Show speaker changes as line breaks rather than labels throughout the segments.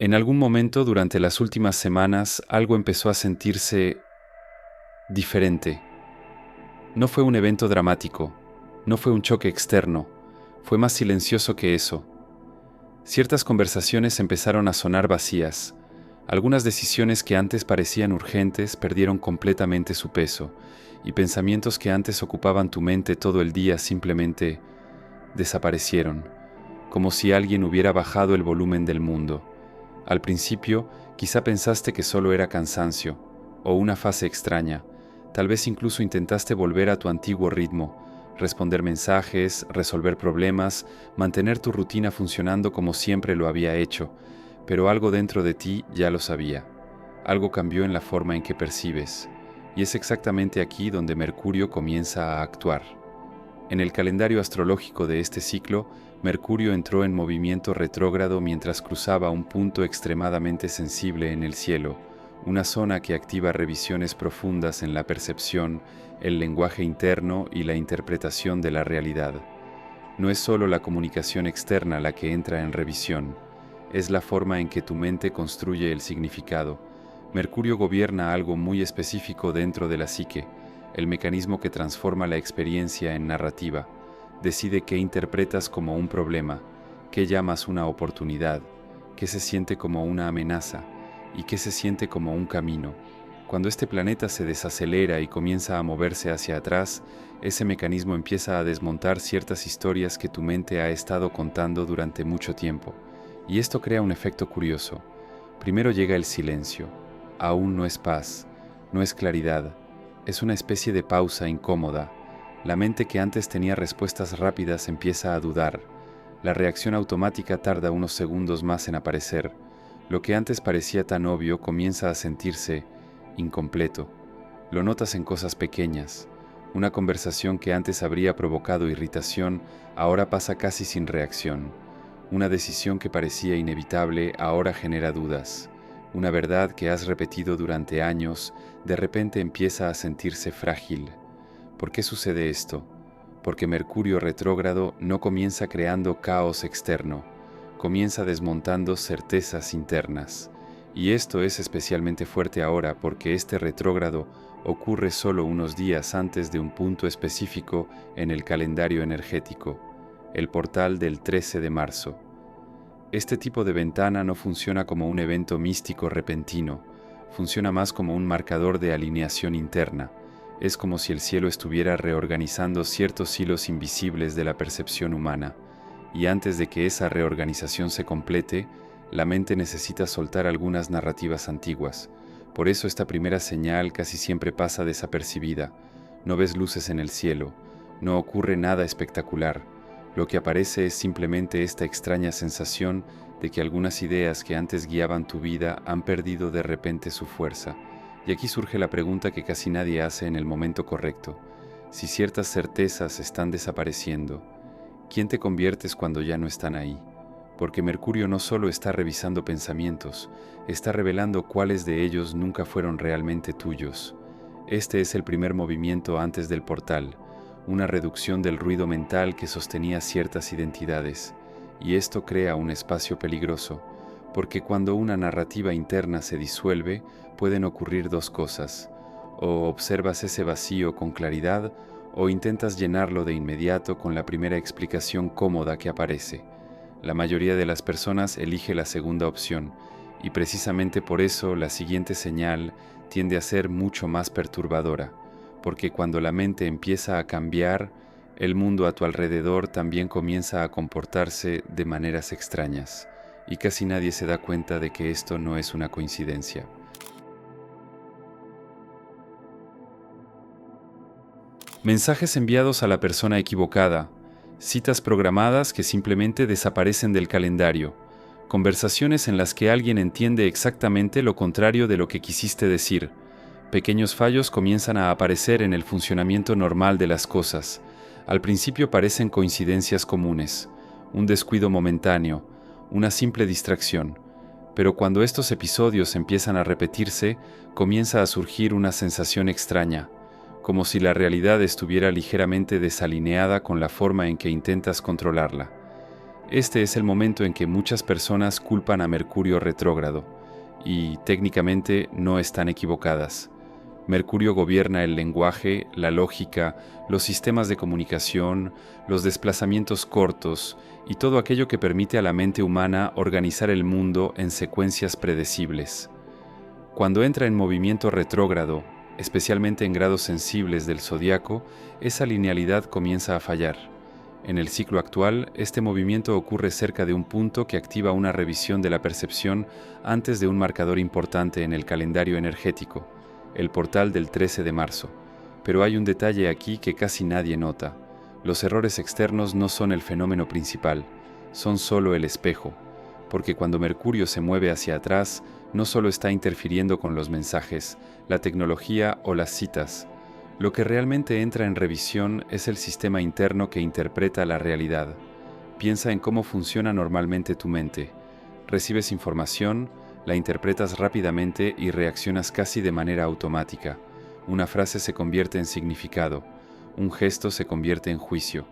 En algún momento durante las últimas semanas algo empezó a sentirse diferente. No fue un evento dramático, no fue un choque externo, fue más silencioso que eso. Ciertas conversaciones empezaron a sonar vacías. Algunas decisiones que antes parecían urgentes perdieron completamente su peso, y pensamientos que antes ocupaban tu mente todo el día simplemente desaparecieron, como si alguien hubiera bajado el volumen del mundo. Al principio, quizá pensaste que solo era cansancio, o una fase extraña. Tal vez incluso intentaste volver a tu antiguo ritmo, responder mensajes, resolver problemas, mantener tu rutina funcionando como siempre lo había hecho, pero algo dentro de ti ya lo sabía. Algo cambió en la forma en que percibes, y es exactamente aquí donde Mercurio comienza a actuar. En el calendario astrológico de este ciclo, Mercurio entró en movimiento retrógrado mientras cruzaba un punto extremadamente sensible en el cielo, una zona que activa revisiones profundas en la percepción, el lenguaje interno y la interpretación de la realidad. No es solo la comunicación externa la que entra en revisión, es la forma en que tu mente construye el significado. Mercurio gobierna algo muy específico dentro de la psique, el mecanismo que transforma la experiencia en narrativa. Decide qué interpretas como un problema, qué llamas una oportunidad, qué se siente como una amenaza y qué se siente como un camino. Cuando este planeta se desacelera y comienza a moverse hacia atrás, ese mecanismo empieza a desmontar ciertas historias que tu mente ha estado contando durante mucho tiempo. Y esto crea un efecto curioso. Primero llega el silencio. Aún no es paz, no es claridad. Es una especie de pausa incómoda. La mente que antes tenía respuestas rápidas empieza a dudar. La reacción automática tarda unos segundos más en aparecer. Lo que antes parecía tan obvio comienza a sentirse incompleto. Lo notas en cosas pequeñas. Una conversación que antes habría provocado irritación ahora pasa casi sin reacción. Una decisión que parecía inevitable ahora genera dudas. Una verdad que has repetido durante años de repente empieza a sentirse frágil. ¿Por qué sucede esto? Porque Mercurio retrógrado no comienza creando caos externo, comienza desmontando certezas internas. Y esto es especialmente fuerte ahora porque este retrógrado ocurre solo unos días antes de un punto específico en el calendario energético, el portal del 13 de marzo. Este tipo de ventana no funciona como un evento místico repentino, funciona más como un marcador de alineación interna. Es como si el cielo estuviera reorganizando ciertos hilos invisibles de la percepción humana, y antes de que esa reorganización se complete, la mente necesita soltar algunas narrativas antiguas. Por eso esta primera señal casi siempre pasa desapercibida. No ves luces en el cielo, no ocurre nada espectacular. Lo que aparece es simplemente esta extraña sensación de que algunas ideas que antes guiaban tu vida han perdido de repente su fuerza. Y aquí surge la pregunta que casi nadie hace en el momento correcto. Si ciertas certezas están desapareciendo, ¿quién te conviertes cuando ya no están ahí? Porque Mercurio no solo está revisando pensamientos, está revelando cuáles de ellos nunca fueron realmente tuyos. Este es el primer movimiento antes del portal, una reducción del ruido mental que sostenía ciertas identidades, y esto crea un espacio peligroso, porque cuando una narrativa interna se disuelve, pueden ocurrir dos cosas: o observas ese vacío con claridad, o intentas llenarlo de inmediato con la primera explicación cómoda que aparece. La mayoría de las personas elige la segunda opción, y precisamente por eso la siguiente señal tiende a ser mucho más perturbadora, porque cuando la mente empieza a cambiar, el mundo a tu alrededor también comienza a comportarse de maneras extrañas, y casi nadie se da cuenta de que esto no es una coincidencia. Mensajes enviados a la persona equivocada, citas programadas que simplemente desaparecen del calendario, conversaciones en las que alguien entiende exactamente lo contrario de lo que quisiste decir. Pequeños fallos comienzan a aparecer en el funcionamiento normal de las cosas. Al principio parecen coincidencias comunes, un descuido momentáneo, una simple distracción, pero cuando estos episodios empiezan a repetirse, comienza a surgir una sensación extraña, como si la realidad estuviera ligeramente desalineada con la forma en que intentas controlarla. Este es el momento en que muchas personas culpan a Mercurio retrógrado, y técnicamente no están equivocadas. Mercurio gobierna el lenguaje, la lógica, los sistemas de comunicación, los desplazamientos cortos y todo aquello que permite a la mente humana organizar el mundo en secuencias predecibles. Cuando entra en movimiento retrógrado, especialmente en grados sensibles del zodiaco, esa linealidad comienza a fallar. En el ciclo actual, este movimiento ocurre cerca de un punto que activa una revisión de la percepción antes de un marcador importante en el calendario energético, el portal del 13 de marzo. Pero hay un detalle aquí que casi nadie nota. Los errores externos no son el fenómeno principal, son solo el espejo, porque cuando Mercurio se mueve hacia atrás, no solo está interfiriendo con los mensajes, la tecnología o las citas. Lo que realmente entra en revisión es el sistema interno que interpreta la realidad. Piensa en cómo funciona normalmente tu mente. Recibes información, la interpretas rápidamente y reaccionas casi de manera automática. Una frase se convierte en significado, un gesto se convierte en juicio,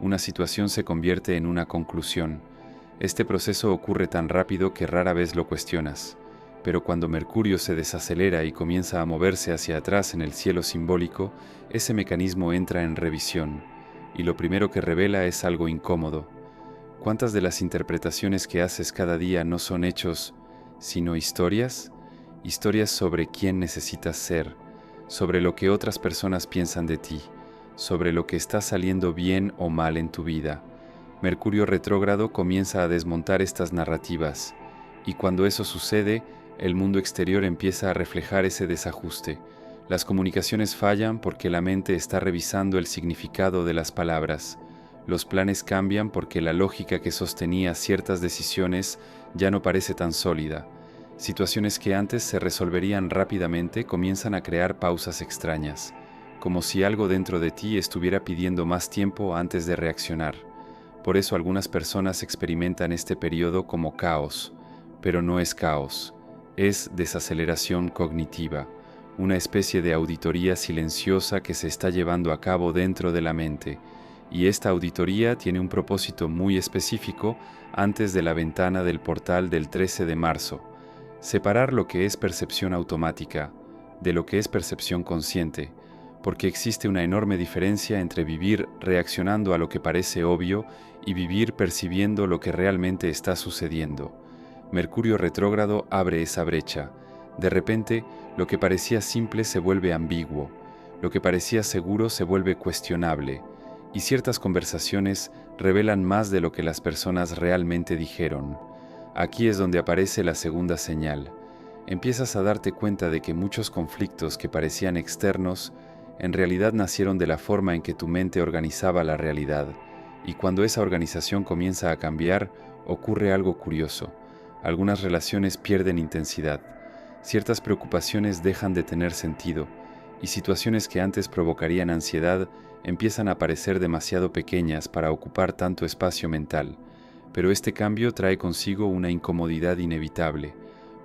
una situación se convierte en una conclusión. Este proceso ocurre tan rápido que rara vez lo cuestionas. Pero cuando Mercurio se desacelera y comienza a moverse hacia atrás en el cielo simbólico, ese mecanismo entra en revisión, y lo primero que revela es algo incómodo. ¿Cuántas de las interpretaciones que haces cada día no son hechos, sino historias? Historias sobre quién necesitas ser, sobre lo que otras personas piensan de ti, sobre lo que está saliendo bien o mal en tu vida. Mercurio retrógrado comienza a desmontar estas narrativas, y cuando eso sucede, el mundo exterior empieza a reflejar ese desajuste. Las comunicaciones fallan porque la mente está revisando el significado de las palabras. Los planes cambian porque la lógica que sostenía ciertas decisiones ya no parece tan sólida. Situaciones que antes se resolverían rápidamente comienzan a crear pausas extrañas, como si algo dentro de ti estuviera pidiendo más tiempo antes de reaccionar. Por eso algunas personas experimentan este periodo como caos, pero no es caos. Es desaceleración cognitiva, una especie de auditoría silenciosa que se está llevando a cabo dentro de la mente, y esta auditoría tiene un propósito muy específico antes de la ventana del portal del 13 de marzo, separar lo que es percepción automática de lo que es percepción consciente, porque existe una enorme diferencia entre vivir reaccionando a lo que parece obvio y vivir percibiendo lo que realmente está sucediendo. Mercurio retrógrado abre esa brecha. De repente, lo que parecía simple se vuelve ambiguo, lo que parecía seguro se vuelve cuestionable, y ciertas conversaciones revelan más de lo que las personas realmente dijeron. Aquí es donde aparece la segunda señal. Empiezas a darte cuenta de que muchos conflictos que parecían externos, en realidad nacieron de la forma en que tu mente organizaba la realidad, y cuando esa organización comienza a cambiar, ocurre algo curioso. Algunas relaciones pierden intensidad, ciertas preocupaciones dejan de tener sentido, y situaciones que antes provocarían ansiedad empiezan a parecer demasiado pequeñas para ocupar tanto espacio mental. Pero este cambio trae consigo una incomodidad inevitable,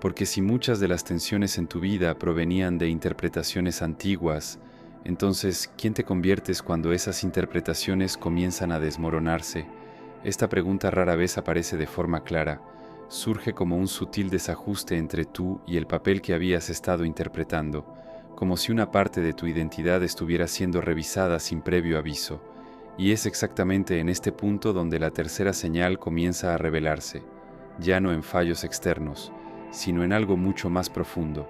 porque si muchas de las tensiones en tu vida provenían de interpretaciones antiguas, entonces, ¿quién te conviertes cuando esas interpretaciones comienzan a desmoronarse? Esta pregunta rara vez aparece de forma clara. Surge como un sutil desajuste entre tú y el papel que habías estado interpretando, como si una parte de tu identidad estuviera siendo revisada sin previo aviso. Y es exactamente en este punto donde la tercera señal comienza a revelarse, ya no en fallos externos, sino en algo mucho más profundo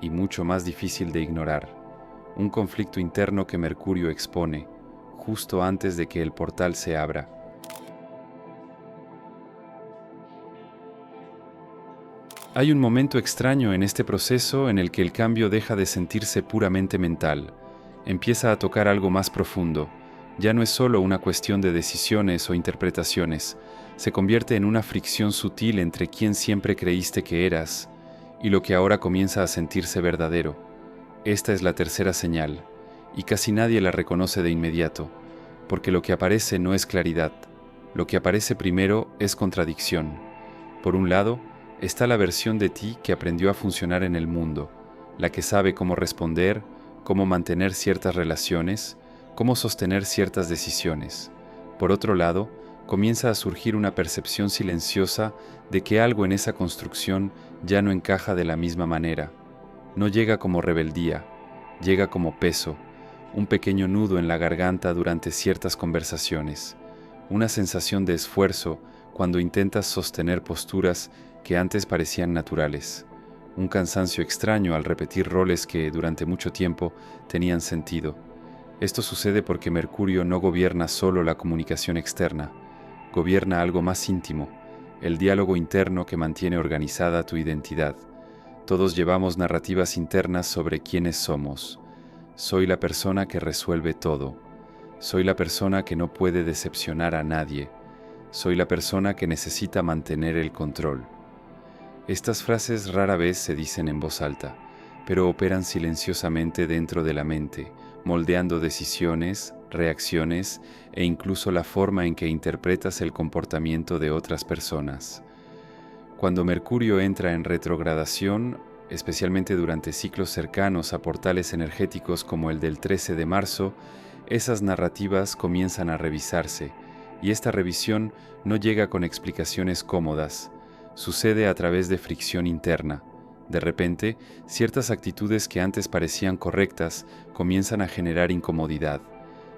y mucho más difícil de ignorar. Un conflicto interno que Mercurio expone, justo antes de que el portal se abra. Hay un momento extraño en este proceso en el que el cambio deja de sentirse puramente mental. Empieza a tocar algo más profundo. Ya no es solo una cuestión de decisiones o interpretaciones. Se convierte en una fricción sutil entre quién siempre creíste que eras y lo que ahora comienza a sentirse verdadero. Esta es la tercera señal, y casi nadie la reconoce de inmediato, porque lo que aparece no es claridad. Lo que aparece primero es contradicción. Por un lado, está la versión de ti que aprendió a funcionar en el mundo, la que sabe cómo responder, cómo mantener ciertas relaciones, cómo sostener ciertas decisiones. Por otro lado, Comienza a surgir una percepción silenciosa de que algo en esa construcción ya no encaja de la misma manera. No llega como rebeldía, llega como peso, un pequeño nudo en la garganta durante ciertas conversaciones, una sensación de esfuerzo cuando intentas sostener posturas que antes parecían naturales, un cansancio extraño al repetir roles que durante mucho tiempo tenían sentido. Esto sucede porque Mercurio no gobierna solo la comunicación externa, gobierna algo más íntimo, el diálogo interno que mantiene organizada tu identidad. Todos llevamos narrativas internas sobre quiénes somos. Soy la persona que resuelve todo. Soy la persona que no puede decepcionar a nadie. Soy la persona que necesita mantener el control. Estas frases rara vez se dicen en voz alta, pero operan silenciosamente dentro de la mente, moldeando decisiones, reacciones e incluso la forma en que interpretas el comportamiento de otras personas. Cuando Mercurio entra en retrogradación, especialmente durante ciclos cercanos a portales energéticos como el del 13 de marzo, esas narrativas comienzan a revisarse, y esta revisión no llega con explicaciones cómodas, sucede a través de fricción interna. De repente, ciertas actitudes que antes parecían correctas comienzan a generar incomodidad.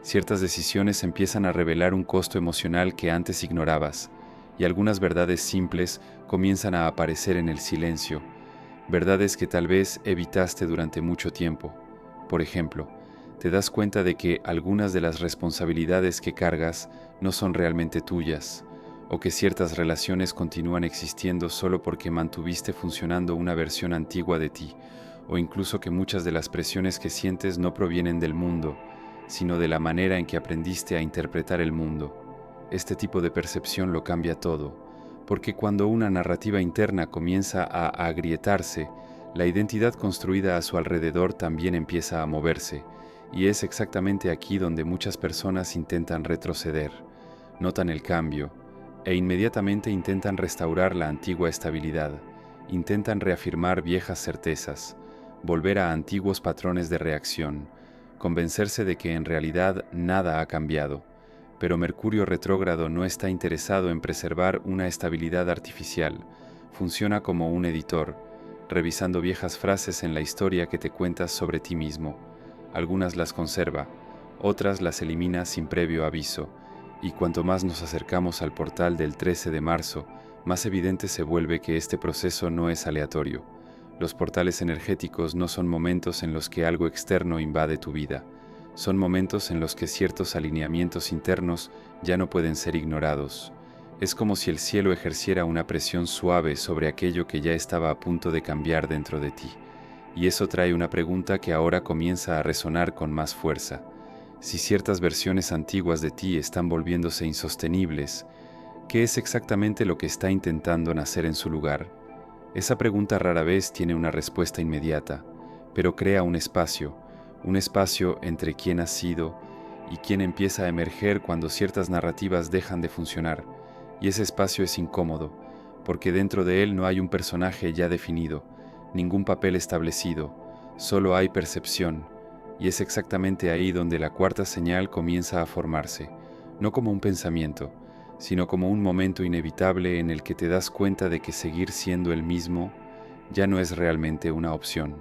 Ciertas decisiones empiezan a revelar un costo emocional que antes ignorabas, y algunas verdades simples comienzan a aparecer en el silencio, verdades que tal vez evitaste durante mucho tiempo. Por ejemplo, te das cuenta de que algunas de las responsabilidades que cargas no son realmente tuyas, o que ciertas relaciones continúan existiendo solo porque mantuviste funcionando una versión antigua de ti, o incluso que muchas de las presiones que sientes no provienen del mundo, sino de la manera en que aprendiste a interpretar el mundo. Este tipo de percepción lo cambia todo, porque cuando una narrativa interna comienza a agrietarse, la identidad construida a su alrededor también empieza a moverse, y es exactamente aquí donde muchas personas intentan retroceder, notan el cambio, e inmediatamente intentan restaurar la antigua estabilidad, intentan reafirmar viejas certezas, volver a antiguos patrones de reacción, convencerse de que en realidad nada ha cambiado. Pero Mercurio retrógrado no está interesado en preservar una estabilidad artificial, funciona como un editor, revisando viejas frases en la historia que te cuentas sobre ti mismo. Algunas las conserva, otras las elimina sin previo aviso, y cuanto más nos acercamos al portal del 13 de marzo, más evidente se vuelve que este proceso no es aleatorio. Los portales energéticos no son momentos en los que algo externo invade tu vida, son momentos en los que ciertos alineamientos internos ya no pueden ser ignorados. Es como si el cielo ejerciera una presión suave sobre aquello que ya estaba a punto de cambiar dentro de ti. Y eso trae una pregunta que ahora comienza a resonar con más fuerza. Si ciertas versiones antiguas de ti están volviéndose insostenibles, ¿qué es exactamente lo que está intentando nacer en su lugar? Esa pregunta rara vez tiene una respuesta inmediata, pero crea un espacio entre quién has sido y quién empieza a emerger cuando ciertas narrativas dejan de funcionar, y ese espacio es incómodo, porque dentro de él no hay un personaje ya definido, ningún papel establecido, solo hay percepción, y es exactamente ahí donde la cuarta señal comienza a formarse, no como un pensamiento, sino como un momento inevitable en el que te das cuenta de que seguir siendo el mismo ya no es realmente una opción.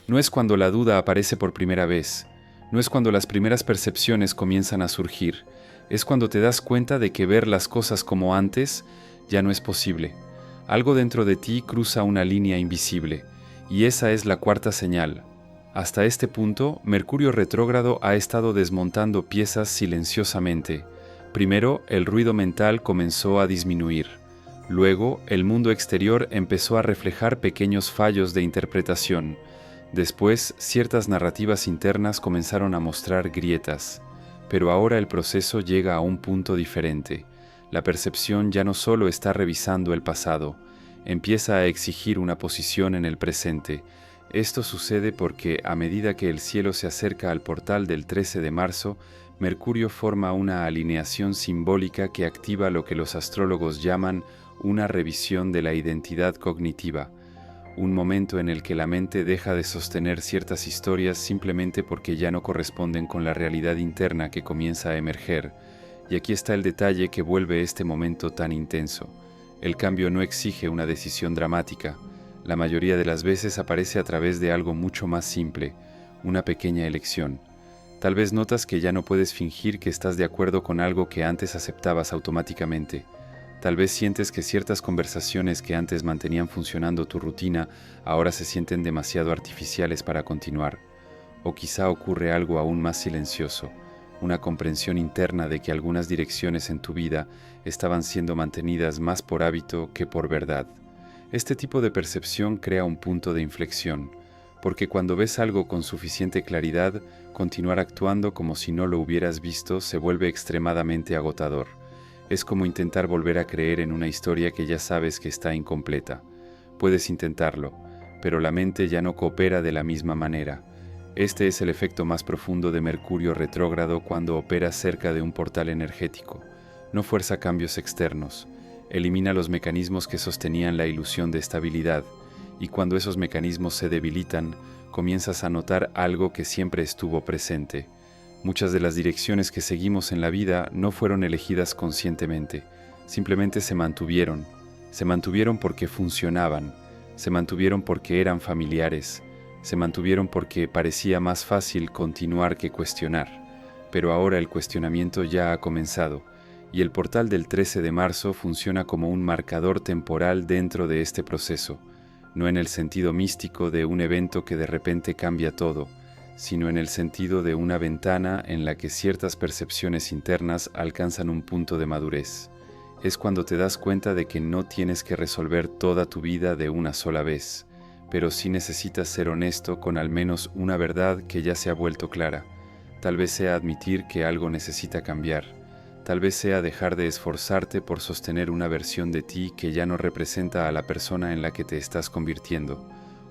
No es cuando la duda aparece por primera vez, no es cuando las primeras percepciones comienzan a surgir, es cuando te das cuenta de que ver las cosas como antes ya no es posible. Algo dentro de ti cruza una línea invisible, y esa es la cuarta señal. Hasta este punto, Mercurio retrógrado ha estado desmontando piezas silenciosamente. Primero, el ruido mental comenzó a disminuir. Luego, el mundo exterior empezó a reflejar pequeños fallos de interpretación. Después, ciertas narrativas internas comenzaron a mostrar grietas. Pero ahora el proceso llega a un punto diferente. La percepción ya no solo está revisando el pasado, empieza a exigir una posición en el presente. Esto sucede porque, a medida que el cielo se acerca al portal del 13 de marzo, Mercurio forma una alineación simbólica que activa lo que los astrólogos llaman una revisión de la identidad cognitiva, un momento en el que la mente deja de sostener ciertas historias simplemente porque ya no corresponden con la realidad interna que comienza a emerger. Y aquí está el detalle que vuelve este momento tan intenso. El cambio no exige una decisión dramática. La mayoría de las veces aparece a través de algo mucho más simple, una pequeña elección. Tal vez notas que ya no puedes fingir que estás de acuerdo con algo que antes aceptabas automáticamente. Tal vez sientes que ciertas conversaciones que antes mantenían funcionando tu rutina ahora se sienten demasiado artificiales para continuar. O quizá ocurre algo aún más silencioso, una comprensión interna de que algunas direcciones en tu vida estaban siendo mantenidas más por hábito que por verdad. Este tipo de percepción crea un punto de inflexión, porque cuando ves algo con suficiente claridad, continuar actuando como si no lo hubieras visto se vuelve extremadamente agotador. Es como intentar volver a creer en una historia que ya sabes que está incompleta. Puedes intentarlo, pero la mente ya no coopera de la misma manera. Este es el efecto más profundo de Mercurio retrógrado cuando opera cerca de un portal energético. No fuerza cambios externos, elimina los mecanismos que sostenían la ilusión de estabilidad, y cuando esos mecanismos se debilitan, comienzas a notar algo que siempre estuvo presente. Muchas de las direcciones que seguimos en la vida no fueron elegidas conscientemente, simplemente se mantuvieron porque funcionaban, se mantuvieron porque eran familiares, se mantuvieron porque parecía más fácil continuar que cuestionar. Pero ahora el cuestionamiento ya ha comenzado, y el portal del 13 de marzo funciona como un marcador temporal dentro de este proceso, no en el sentido místico de un evento que de repente cambia todo, sino en el sentido de una ventana en la que ciertas percepciones internas alcanzan un punto de madurez. Es cuando te das cuenta de que no tienes que resolver toda tu vida de una sola vez, pero sí necesitas ser honesto con al menos una verdad que ya se ha vuelto clara. Tal vez sea admitir que algo necesita cambiar. Tal vez sea dejar de esforzarte por sostener una versión de ti que ya no representa a la persona en la que te estás convirtiendo.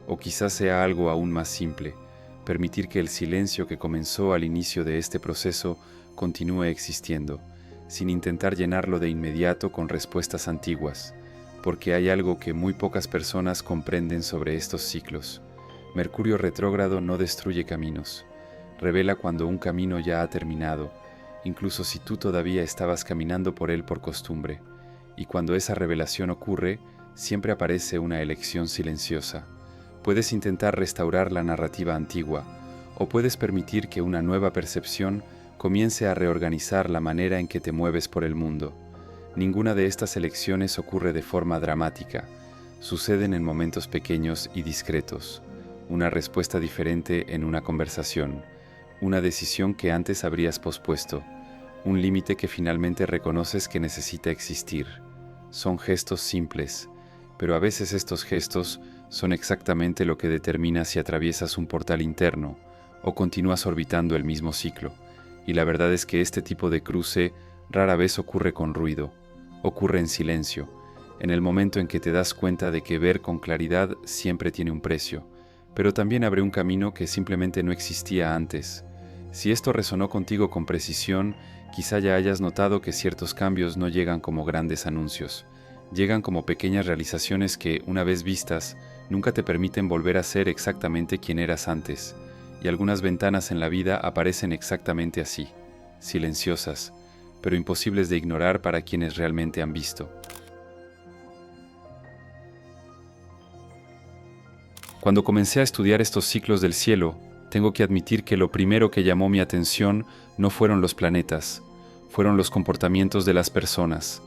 O quizás sea algo aún más simple, permitir que el silencio que comenzó al inicio de este proceso continúe existiendo, sin intentar llenarlo de inmediato con respuestas antiguas, porque hay algo que muy pocas personas comprenden sobre estos ciclos. Mercurio retrógrado no destruye caminos, revela cuando un camino ya ha terminado, incluso si tú todavía estabas caminando por él por costumbre, y cuando esa revelación ocurre, siempre aparece una elección silenciosa. Puedes intentar restaurar la narrativa antigua, o puedes permitir que una nueva percepción comience a reorganizar la manera en que te mueves por el mundo. Ninguna de estas elecciones ocurre de forma dramática, suceden en momentos pequeños y discretos. Una respuesta diferente en una conversación, una decisión que antes habrías pospuesto, un límite que finalmente reconoces que necesita existir. Son gestos simples, pero a veces estos gestos son exactamente lo que determina si atraviesas un portal interno o continúas orbitando el mismo ciclo. Y la verdad es que este tipo de cruce rara vez ocurre con ruido, ocurre en silencio, en el momento en que te das cuenta de que ver con claridad siempre tiene un precio, pero también abre un camino que simplemente no existía antes. Si esto resonó contigo con precisión, quizá ya hayas notado que ciertos cambios no llegan como grandes anuncios. Llegan como pequeñas realizaciones que, una vez vistas, nunca te permiten volver a ser exactamente quien eras antes. Y algunas ventanas en la vida aparecen exactamente así, silenciosas, pero imposibles de ignorar para quienes realmente han visto. Cuando comencé a estudiar estos ciclos del cielo, tengo que admitir que lo primero que llamó mi atención no fueron los planetas, fueron los comportamientos de las personas.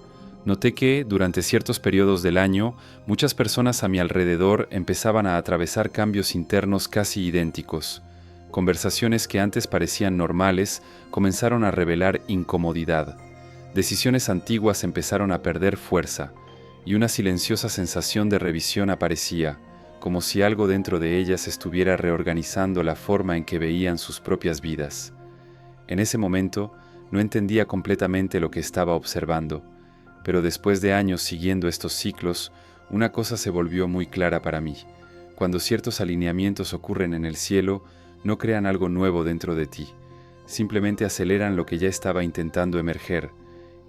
Noté que, durante ciertos periodos del año, muchas personas a mi alrededor empezaban a atravesar cambios internos casi idénticos. Conversaciones que antes parecían normales comenzaron a revelar incomodidad. Decisiones antiguas empezaron a perder fuerza, y una silenciosa sensación de revisión aparecía, como si algo dentro de ellas estuviera reorganizando la forma en que veían sus propias vidas. En ese momento, no entendía completamente lo que estaba observando, pero después de años siguiendo estos ciclos, una cosa se volvió muy clara para mí. Cuando ciertos alineamientos ocurren en el cielo, no crean algo nuevo dentro de ti, simplemente aceleran lo que ya estaba intentando emerger,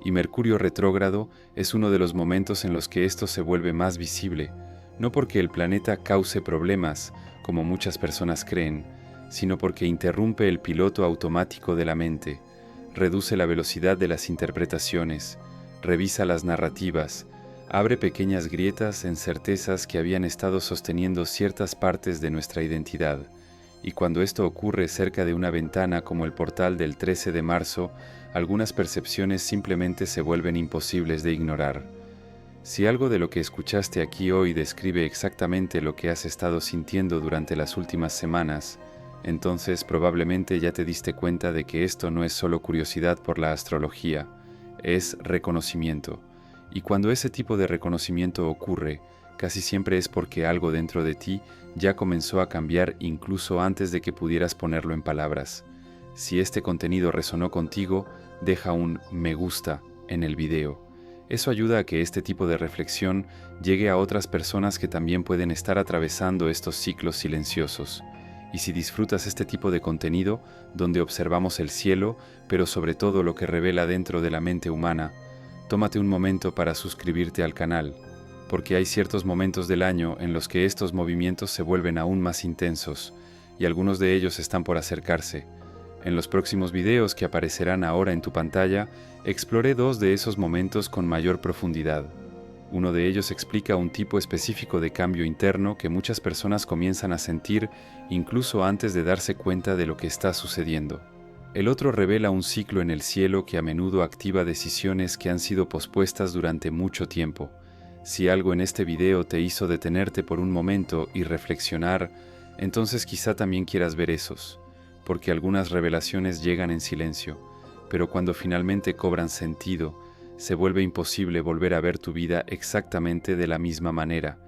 y Mercurio retrógrado es uno de los momentos en los que esto se vuelve más visible, no porque el planeta cause problemas, como muchas personas creen, sino porque interrumpe el piloto automático de la mente, reduce la velocidad de las interpretaciones, revisa las narrativas, abre pequeñas grietas en certezas que habían estado sosteniendo ciertas partes de nuestra identidad. Y cuando esto ocurre cerca de una ventana como el portal del 13 de marzo, algunas percepciones simplemente se vuelven imposibles de ignorar. Si algo de lo que escuchaste aquí hoy describe exactamente lo que has estado sintiendo durante las últimas semanas, entonces probablemente ya te diste cuenta de que esto no es solo curiosidad por la astrología, es reconocimiento. Y cuando ese tipo de reconocimiento ocurre, casi siempre es porque algo dentro de ti ya comenzó a cambiar incluso antes de que pudieras ponerlo en palabras. Si este contenido resonó contigo, deja un me gusta en el video. Eso ayuda a que este tipo de reflexión llegue a otras personas que también pueden estar atravesando estos ciclos silenciosos. Y si disfrutas este tipo de contenido, donde observamos el cielo, pero sobre todo lo que revela dentro de la mente humana, tómate un momento para suscribirte al canal, porque hay ciertos momentos del año en los que estos movimientos se vuelven aún más intensos, y algunos de ellos están por acercarse. En los próximos videos que aparecerán ahora en tu pantalla, exploré 2 de esos momentos con mayor profundidad. Uno de ellos explica un tipo específico de cambio interno que muchas personas comienzan a sentir incluso antes de darse cuenta de lo que está sucediendo. El otro revela un ciclo en el cielo que a menudo activa decisiones que han sido pospuestas durante mucho tiempo. Si algo en este video te hizo detenerte por un momento y reflexionar, entonces quizá también quieras ver esos, porque algunas revelaciones llegan en silencio, pero cuando finalmente cobran sentido, se vuelve imposible volver a ver tu vida exactamente de la misma manera.